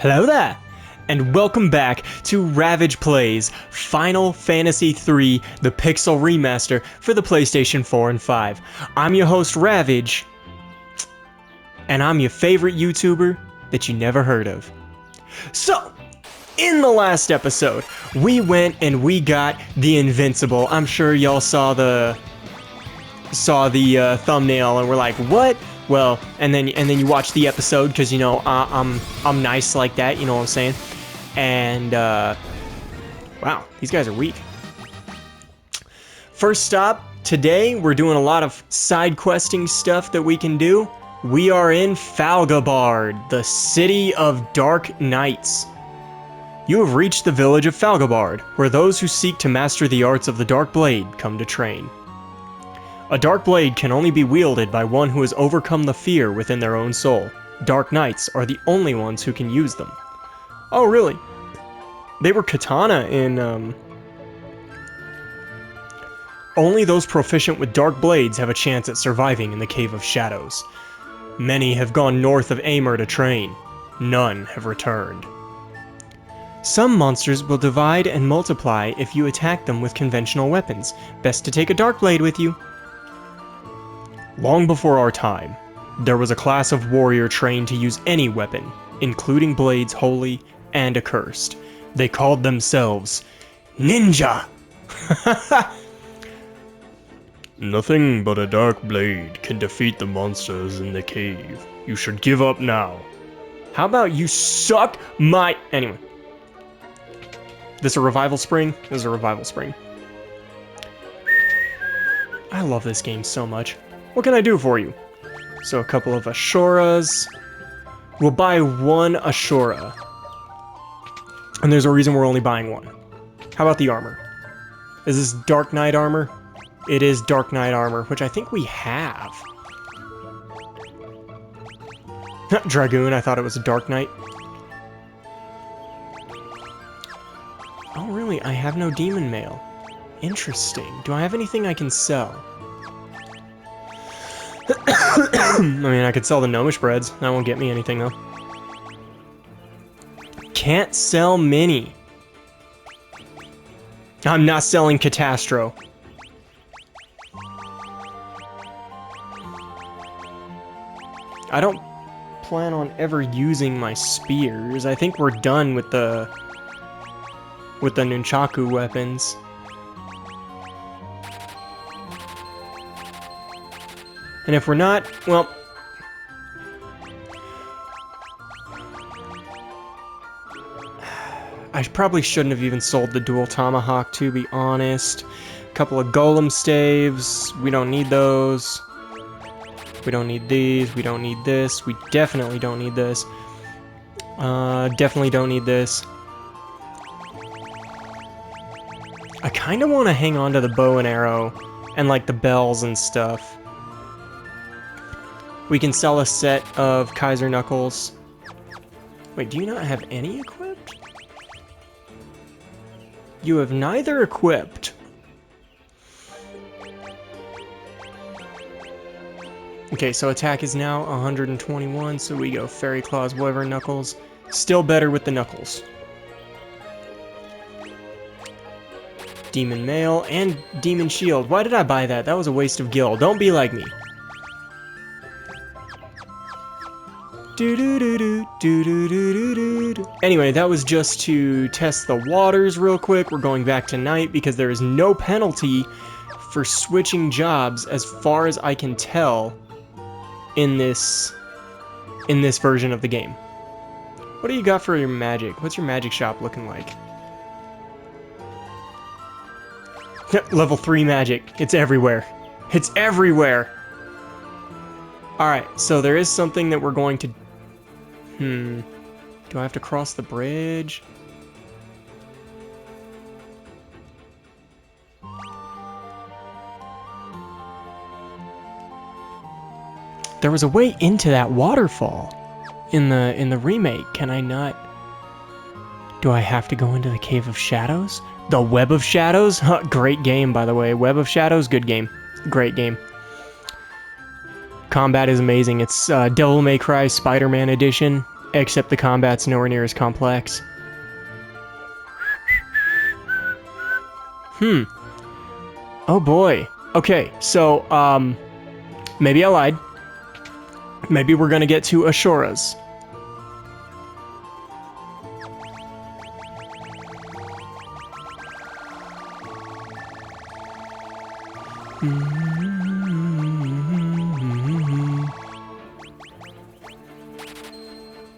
Hello there, and welcome back to Ravage Plays Final Fantasy III, the Pixel Remaster for the PlayStation 4 and 5. I'm your host, Ravage, and I'm your favorite YouTuber that you never heard of. So, in the last episode, we went and we got the Invincible. I'm sure y'all saw the thumbnail and we're like, what? Well, and then you watch the episode because you know I'm nice like that, you know what I'm saying? And wow, these guys are weak. First stop today, we're doing a lot of side questing stuff that we can do. We are in Falgabard, the city of dark knights. You have reached the village of Falgabard, where those who seek to master the arts of the Dark Blade come to train. A dark blade can only be wielded by one who has overcome the fear within their own soul. Dark knights are the only ones who can use them. Oh, really? They were katana in, Only those proficient with dark blades have a chance at surviving in the Cave of Shadows. Many have gone north of Amur to train. None have returned. Some monsters will divide and multiply if you attack them with conventional weapons. Best to take a dark blade with you. Long before our time, there was a class of warrior trained to use any weapon, including blades holy and accursed. They called themselves ninja. Nothing but a dark blade can defeat the monsters in the cave. You should give up now. How about you suck my... Anyway. This a revival spring? This is a revival spring. I love this game so much. What can I do for you? So a couple of Ashuras. We'll buy one Ashura. And there's a reason we're only buying one. How about the armor? Is this Dark Knight armor? It is Dark Knight armor, which I think we have. Dragoon, I thought it was a Dark Knight. Oh really, I have no demon mail. Interesting. Do I have anything I can sell? I mean, I could sell the gnomish breads. That won't get me anything, though. Can't sell mini. I'm not selling Catastro. I don't plan on ever using my spears. I think we're done with the nunchaku weapons. And if we're not, well... I probably shouldn't have even sold the dual tomahawk, to be honest. A couple of golem staves, we don't need those. We don't need these, we don't need this, we definitely don't need this. Definitely don't need this. I kind of want to hang on to the bow and arrow, and like the bells and stuff. We can sell a set of Kaiser Knuckles. Wait, do you not have any equipped? You have neither equipped. Okay, so attack is now 121, so we go Fairy Claws, Wyvern Knuckles. Still better with the Knuckles. Demon Mail and Demon Shield. Why did I buy that? That was a waste of gil. Don't be like me. Anyway, that was just to test the waters real quick. We're going back to night because there is no penalty for switching jobs as far as I can tell in this version of the game. What do you got for your magic? What's your magic shop looking like? Level 3 magic. It's everywhere. It's everywhere! Alright, so there is something that we're going to... Do I have to cross the bridge? There was a way into that waterfall in the remake. Can I not? Do I have to go into the Cave of Shadows? The Web of Shadows? Great game, by the way. Web of Shadows, good game. Great game. Combat is amazing. It's Devil May Cry Spider-Man edition. except the combat's nowhere near as complex. Oh boy. Okay, so, maybe I lied. Maybe we're gonna get to Ashoras.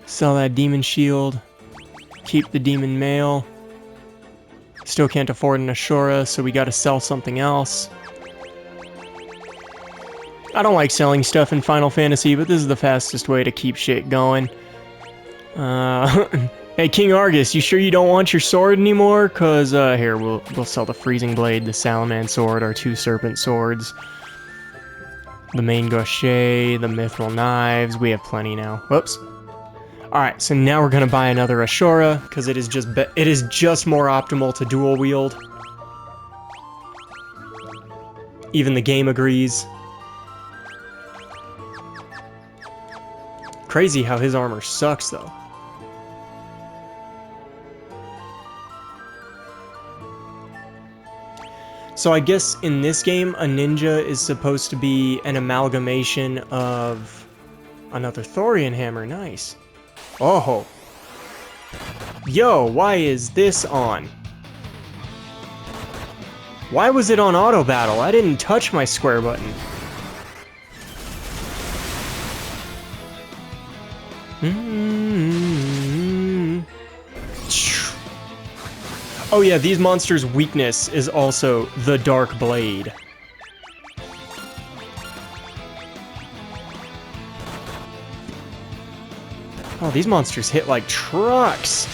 Sell that demon shield. Keep the demon mail. Still can't afford an Ashura, so we gotta sell something else. I don't like selling stuff in Final Fantasy, but this is the fastest way to keep shit going. Hey, King Argus, you sure you don't want your sword anymore? Cause, here, we'll sell the Freezing Blade, the Salaman Sword, our 2 Serpent Swords, the Main Gaucher, the Mithril Knives. We have plenty now. Whoops. Alright, so now we're gonna buy another Ashura, because it is just more optimal to dual wield. Even the game agrees. Crazy how his armor sucks, though. So I guess in this game, a ninja is supposed to be an amalgamation of another Thorian hammer. Nice. Oh. Yo, why is this on? Why was it on auto battle? I didn't touch my square button. Oh yeah, these monsters' weakness is also the Dark Blade. Oh, these monsters hit like trucks.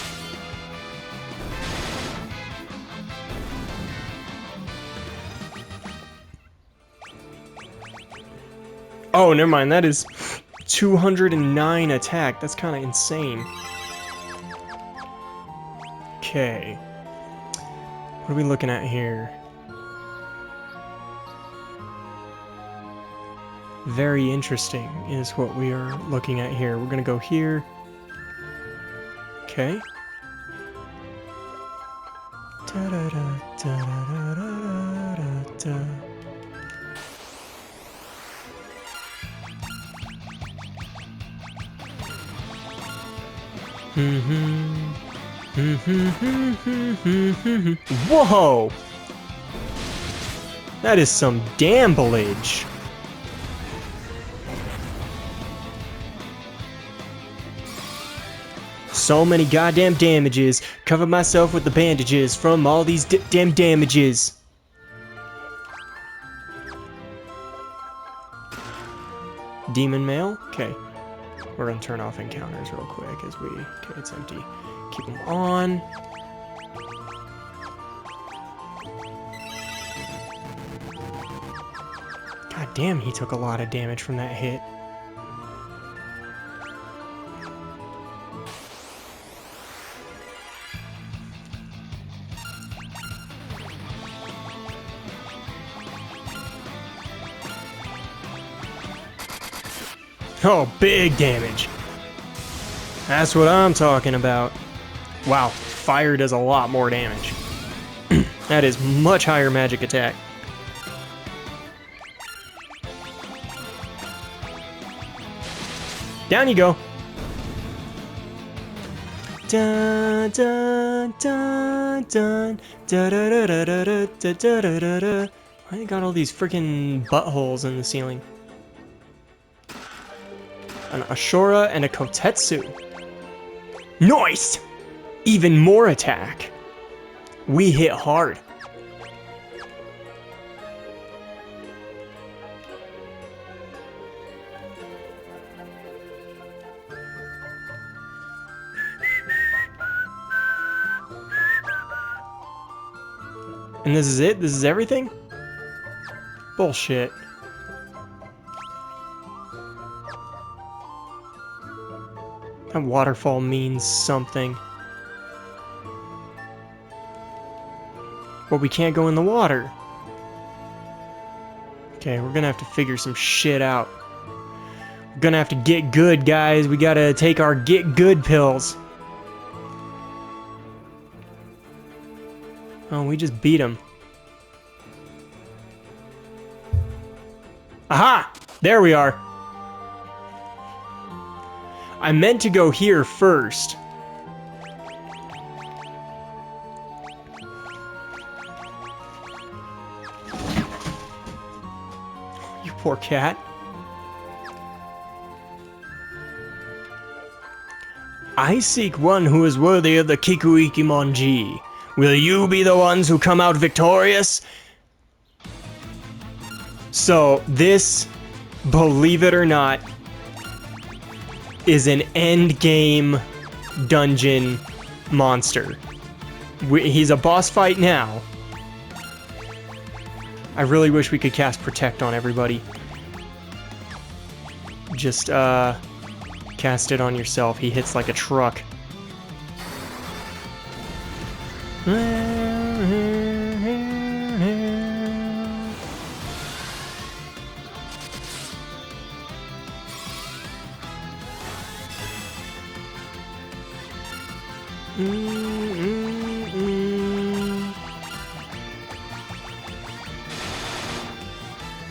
Oh, never mind, that is 209 attack. That's kind of insane. Okay. What are we looking at here? Very interesting is what we are looking at here. We're gonna go here. Okay. Whoa! That is some damblage. So many goddamn damages. Cover myself with the bandages from all these damn damages. Demon mail? Okay. We're gonna turn off encounters real quick as we... Okay, it's empty. Keep them on. God damn, he took a lot of damage from that hit. Oh, big damage. That's what I'm talking about. Wow, fire does a lot more damage. That is much higher magic attack. Down you go. Dun, dun, dun, dun, da, da, da, da, da, da, da, da, da, da. Why they got all these freaking buttholes in the ceiling? An Ashura and a Kotetsu. Nice! Even more attack. We hit hard. And this is it? This is everything? Bullshit. That waterfall means something. But we can't go in the water. Okay, we're gonna have to figure some shit out. Gonna have to get good, guys. We gotta take our get good pills. Oh, we just beat him. Aha! There we are. I meant to go here first. You poor cat. I seek one who is worthy of the Kikuikimonji. Will you be the ones who come out victorious? So, this, believe it or not, is an endgame dungeon monster. He's a boss fight now. I really wish we could cast Protect on everybody. Just, cast it on yourself. He hits like a truck.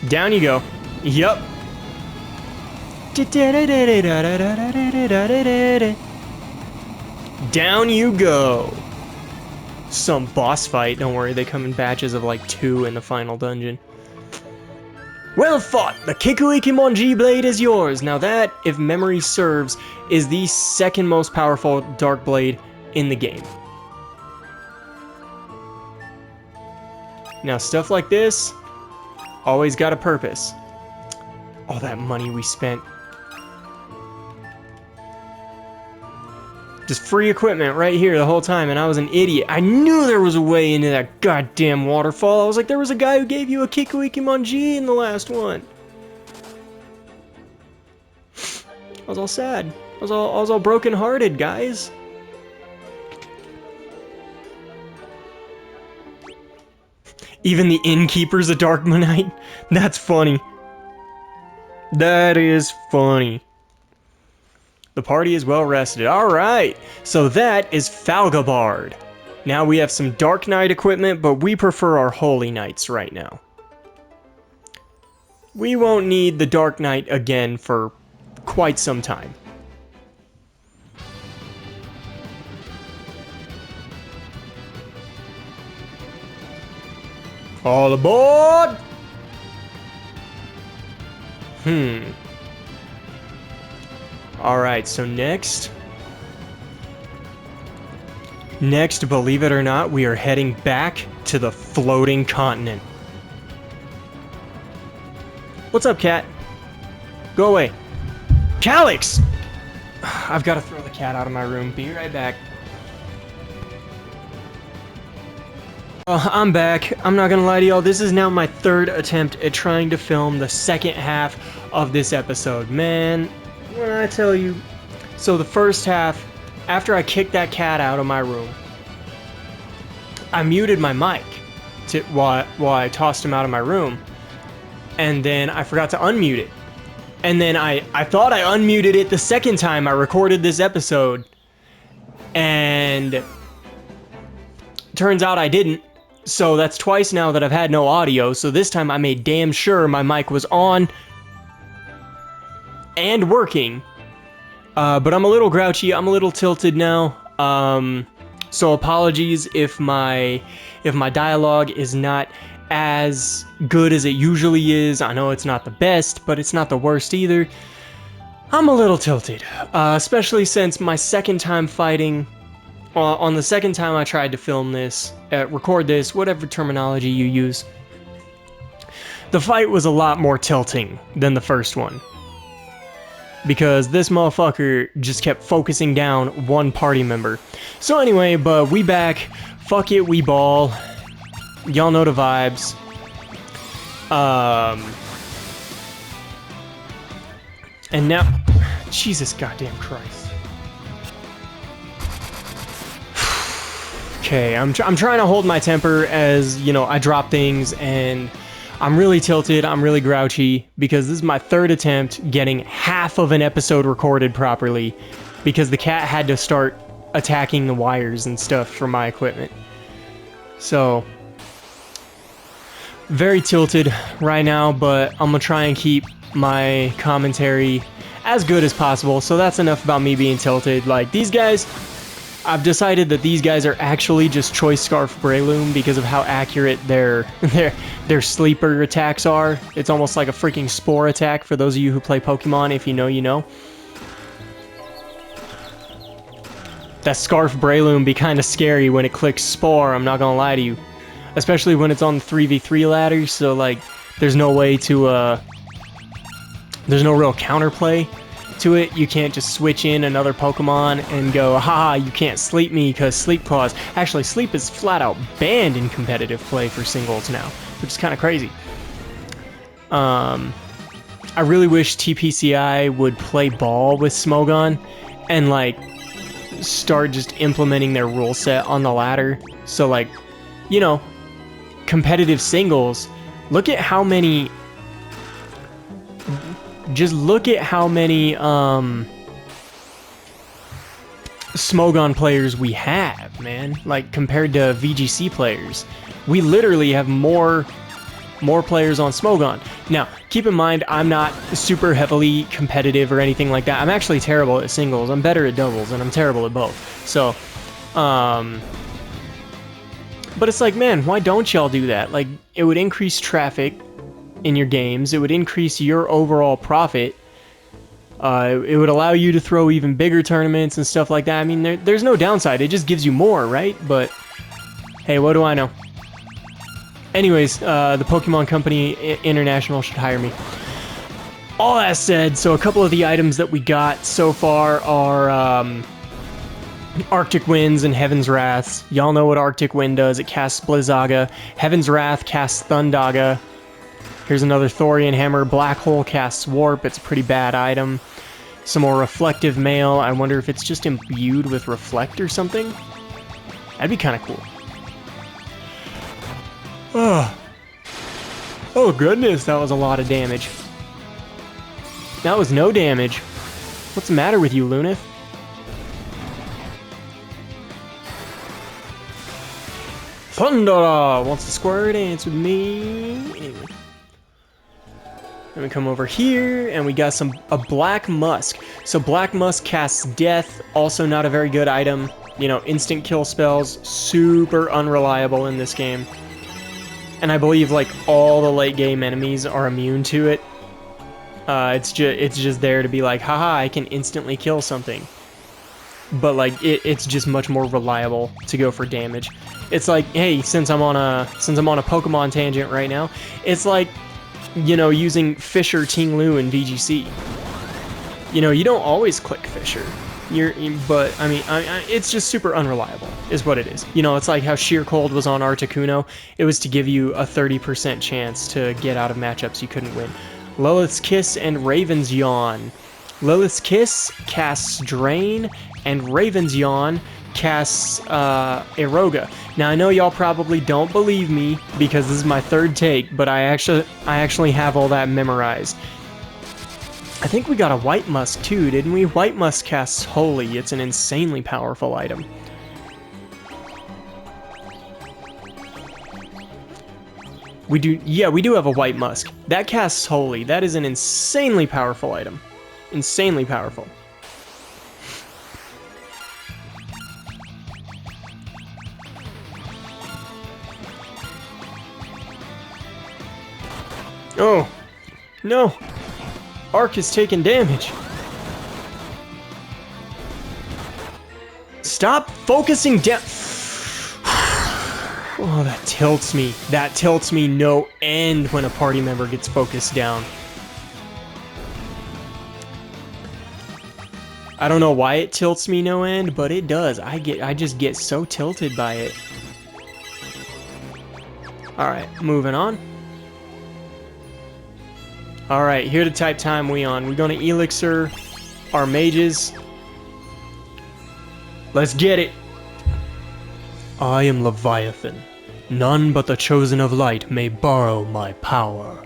Down you go. Yup. Down you go. Some boss fight. Don't worry, they come in batches of like 2 in the final dungeon. Well fought! The Kikuikimonji blade is yours. Now that, if memory serves, is the second most powerful dark blade in the game. Now stuff like this always got a purpose. All that money we spent. Just free equipment right here the whole time, and I was an idiot. I knew there was a way into that goddamn waterfall. I was like, there was a guy who gave you a Kikuikimonji in the last one. I was all sad. I was all broken-hearted, guys. Even the innkeeper's a Darkmanite? That's funny. That is funny. The party is well rested. Alright, so that is Falgabard. Now we have some Dark Knight equipment, but we prefer our Holy Knights right now. We won't need the Dark Knight again for quite some time. All aboard! Alright, so next, believe it or not, we are heading back to the floating continent. What's up, cat? Go away. Calyx! I've got to throw the cat out of my room. Be right back. I'm back. I'm not gonna lie to y'all, this is now my 3rd attempt at trying to film the second half of this episode. Man, when I tell you... So the first half, after I kicked that cat out of my room, I muted my mic while I tossed him out of my room, and then I forgot to unmute it. And then I thought I unmuted it the second time I recorded this episode, and turns out I didn't. So that's twice now that I've had no audio, so this time I made damn sure my mic was on and working. But I'm a little grouchy, I'm a little tilted now. So apologies if my dialogue is not as good as it usually is. I know it's not the best, but it's not the worst either. I'm a little tilted, especially since my second time fighting... on the second time I tried to film this, record this, whatever terminology you use, the fight was a lot more tilting than the first one. Because this motherfucker just kept focusing down one party member. So anyway, but we back. Fuck it, we ball. Y'all know the vibes. And now... Jesus goddamn Christ. Okay, I'm trying to hold my temper as, you know, I drop things and I'm really tilted, I'm really grouchy, because this is my third attempt getting half of an episode recorded properly, because the cat had to start attacking the wires and stuff for my equipment. So, very tilted right now, but I'm gonna try and keep my commentary as good as possible, so that's enough about me being tilted. Like, these guys, I've decided that these guys are actually just Choice Scarf Breloom because of how accurate their sleeper attacks are. It's almost like a freaking spore attack for those of you who play Pokemon. If you know, you know. That Scarf Breloom be kind of scary when it clicks Spore, I'm not gonna lie to you. Especially when it's on the 3v3 ladder, so like, there's no way to, there's no real counterplay to it. You can't just switch in another Pokemon and go, haha, you can't sleep me because Sleep Claws. Actually, Sleep is flat out banned in competitive play for singles now, which is kind of crazy. I really wish TPCI would play ball with Smogon and like start just implementing their rule set on the ladder. So like, you know, competitive singles, look at how many Smogon players we have, man. Like, compared to VGC players. We literally have more players on Smogon. Now, keep in mind, I'm not super heavily competitive or anything like that. I'm actually terrible at singles. I'm better at doubles, and I'm terrible at both. So, but it's like, man, why don't y'all do that? Like, it would increase traffic in your games. It would increase your overall profit. It would allow you to throw even bigger tournaments and stuff like that. I mean, there's no downside. It just gives you more, right? But, hey, what do I know? Anyways, the Pokemon Company International should hire me. All that said, so a couple of the items that we got so far are Arctic Winds and Heaven's Wraths. Y'all know what Arctic Wind does. It casts Blizzaga. Heaven's Wrath casts Thundaga. Here's another Thorian Hammer. Black Hole casts Warp. It's a pretty bad item. Some more Reflective Mail. I wonder if it's just imbued with Reflect or something. That'd be kind of cool. Oh goodness, that was a lot of damage. That was no damage. What's the matter with you, Lunith? Thundara wants to square dance with me. Anyway. Then we come over here, and we got a Black Musk. So Black Musk casts Death, also not a very good item. You know, instant kill spells, super unreliable in this game. And I believe, like, all the late game enemies are immune to it. It's just there to be like, haha, I can instantly kill something. But like, it's just much more reliable to go for damage. It's like, hey, since I'm on a Pokemon tangent right now, it's like, you know, using Fisher Ting-Lu in VGC. You know, you don't always click Fisher. But I mean, it's just super unreliable, is what it is. You know, it's like how Sheer Cold was on Articuno. It was to give you a 30% chance to get out of matchups you couldn't win. Lilith's Kiss and Raven's Yawn. Lilith's Kiss casts Drain, and Raven's Yawn casts Eroga. Now I know y'all probably don't believe me because this is my third take, but I actually have all that memorized. I think we got a White Musk too, didn't we? White Musk casts Holy. It's an insanely powerful item. We do have a White Musk. That casts Holy. That is an insanely powerful item. Insanely powerful. Oh, no. Arc is taking damage. Stop focusing down. Oh, that tilts me. That tilts me no end when a party member gets focused down. I don't know why it tilts me no end, but it does. I just get so tilted by it. Alright, moving on. Alright, here to type time we on. We're gonna elixir our mages. Let's get it. I am Leviathan, None but the chosen of light may borrow my power.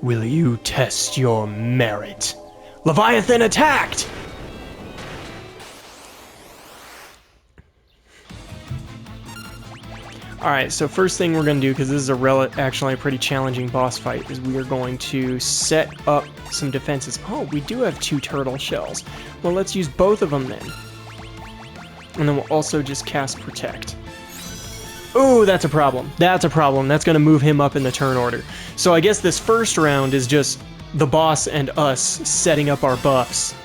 Will you test your merit? Leviathan attacked! Alright, so first thing we're going to do, because this is actually a pretty challenging boss fight, is we are going to set up some defenses. Oh, we do have 2 turtle shells. Well, let's use both of them then. And then we'll also just cast Protect. Ooh, that's a problem. That's a problem. That's going to move him up in the turn order. So I guess this first round is just the boss and us setting up our buffs.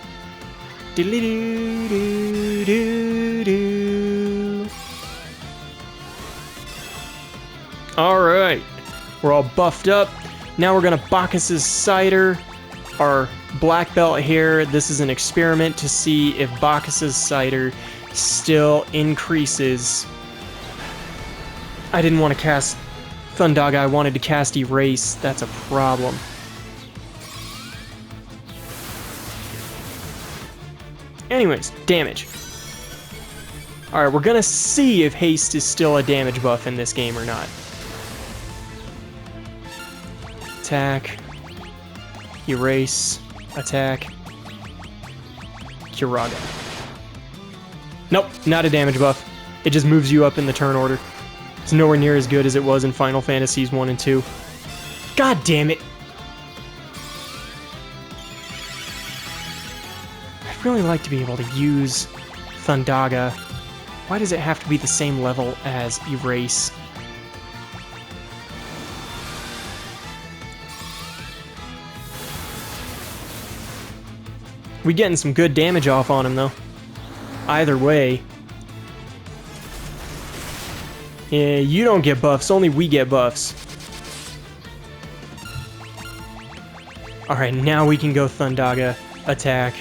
Alright, we're all buffed up. Now we're gonna Bacchus's Cider, our black belt here. This is an experiment to see if Bacchus's Cider still increases. I didn't want to cast Thundaga, I wanted to cast Erase. That's a problem. Anyways, damage. Alright, we're gonna see if Haste is still a damage buff in this game or not. Attack, Erase, attack, Kiraga. Nope, not a damage buff. It just moves you up in the turn order. It's nowhere near as good as it was in Final Fantasies 1 and 2. God damn it! I'd really like to be able to use Thundaga. Why does it have to be the same level as Erase? We getting some good damage off on him, though. Either way. Yeah, you don't get buffs, only we get buffs. Alright, now we can go Thundaga, attack,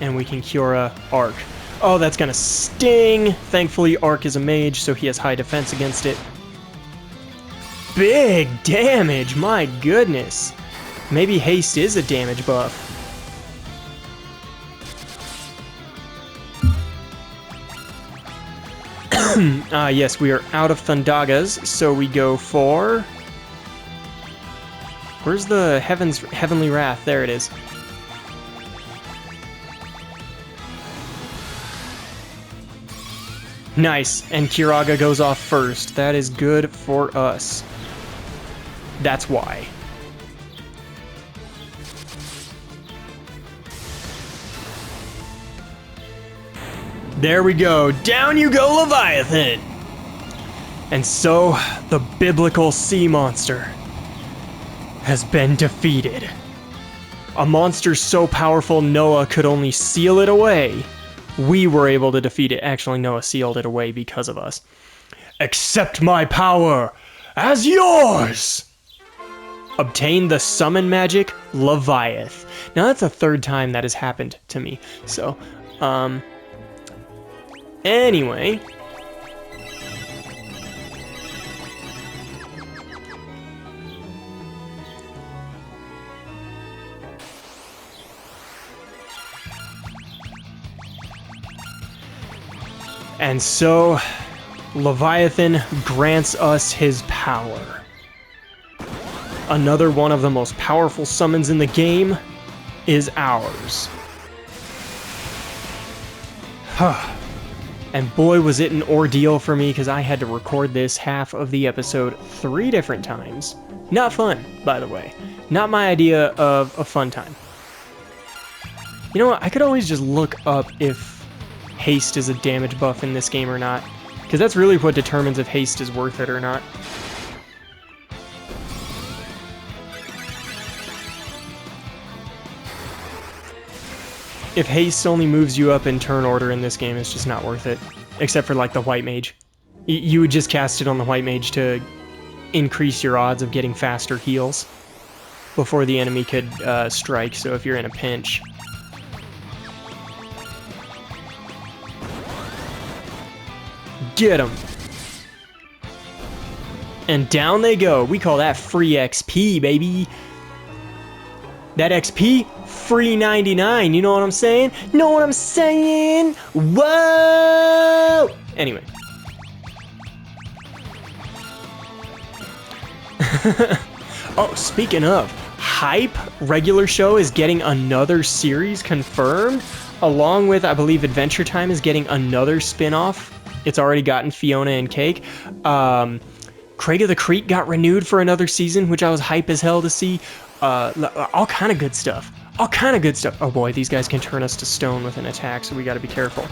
and we can Cura Arc. Oh, that's gonna sting! Thankfully, Arc is a mage, so he has high defense against it. Big damage, my goodness! Maybe Haste is a damage buff. Yes, we are out of Thundagas, so we go for... Where's the Heavenly Wrath? There it is. Nice, and Kiraga goes off first. That is good for us. That's why. There we go. Down you go, Leviathan! And so, the biblical sea monster has been defeated. A monster so powerful Noah could only seal it away. We were able to defeat it. Actually, Noah sealed it away because of us. Accept my power as yours! Obtain the summon magic, Leviathan. Now that's the 3rd time that has happened to me. So, anyway. And so, Leviathan grants us his power. Another one of the most powerful summons in the game is ours. And boy, was it an ordeal for me, because I had to record this half of the episode 3 different times. Not fun, by the way. Not my idea of a fun time. You know what? I could always just look up if Haste is a damage buff in this game or not, because that's really what determines if Haste is worth it or not. If Haste only moves you up in turn order in this game, it's just not worth it. Except for, like, the White Mage. You would just cast it on the White Mage to increase your odds of getting faster heals before the enemy could strike, so if you're in a pinch. Get him! And down they go. We call that free XP, baby. That XP, free 99. You know what I'm saying? Know what I'm saying? Whoa! Anyway. Oh, speaking of, Hype regular show is getting another series confirmed, along with, I believe, Adventure Time is getting another spin-off. It's already gotten Fiona and Cake. Craig of the Creek got renewed for another season, which I was hype as hell to see. All kind of good stuff. All kind of good stuff. Oh boy, these guys can turn us to stone with an attack, so we gotta be careful.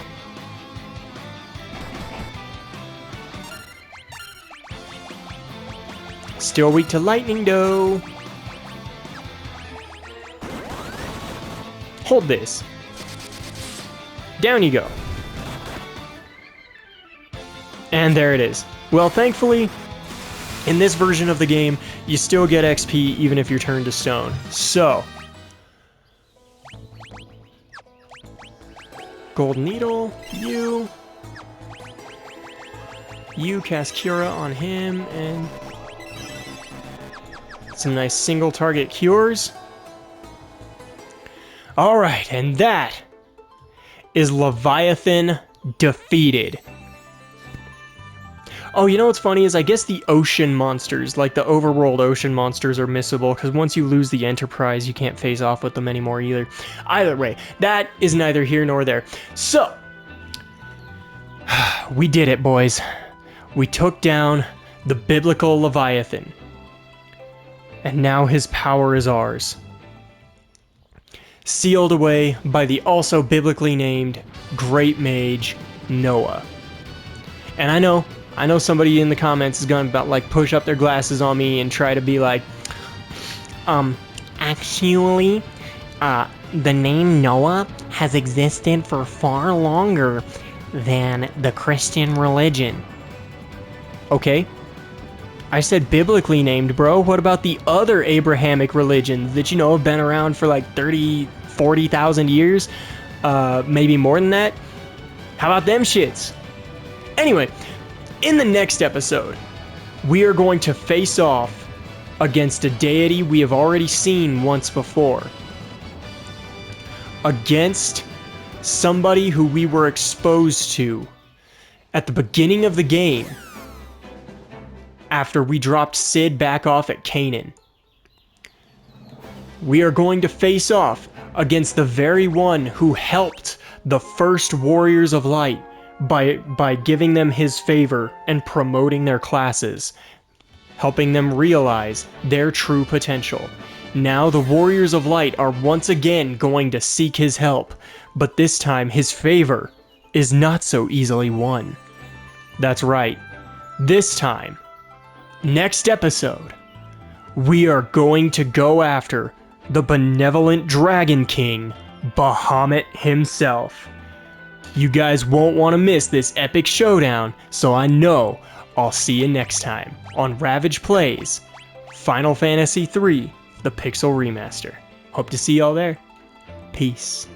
Still weak to lightning, though. Hold this. Down you go. And there it is. Well, thankfully, in this version of the game, you still get XP even if you're turned to stone. So, Gold Needle, you cast Cura on him, and some nice single target cures. Alright, and that is Leviathan defeated. Oh, you know what's funny is I guess the ocean monsters, like the overworld ocean monsters, are missable, because once you lose the Enterprise, you can't face off with them anymore either. Either way, that is neither here nor there. So, we did it, boys. We took down the biblical Leviathan. And now his power is ours. Sealed away by the also biblically named Great Mage, Noah. And I know somebody in the comments is gonna about like push up their glasses on me and try to be like, actually, the name Noah has existed for far longer than the Christian religion. Okay, I said biblically named, bro. What about the other Abrahamic religions that, you know, have been around for like 40,000 years? Maybe more than that? How about them shits? Anyway, in the next episode, we are going to face off against a deity we have already seen once before. Against somebody who we were exposed to at the beginning of the game after we dropped Sid back off at Canaan. We are going to face off against the very one who helped the first Warriors of Light by giving them his favor and promoting their classes, helping them realize their true potential. Now the Warriors of Light are once again going to seek his help, but this time his favor is not so easily won. That's right. This time, next episode, we are going to go after the benevolent Dragon King, Bahamut himself. You guys won't want to miss this epic showdown, so I know I'll see you next time on Ravage Plays Final Fantasy III, the Pixel Remaster. Hope to see y'all there. Peace.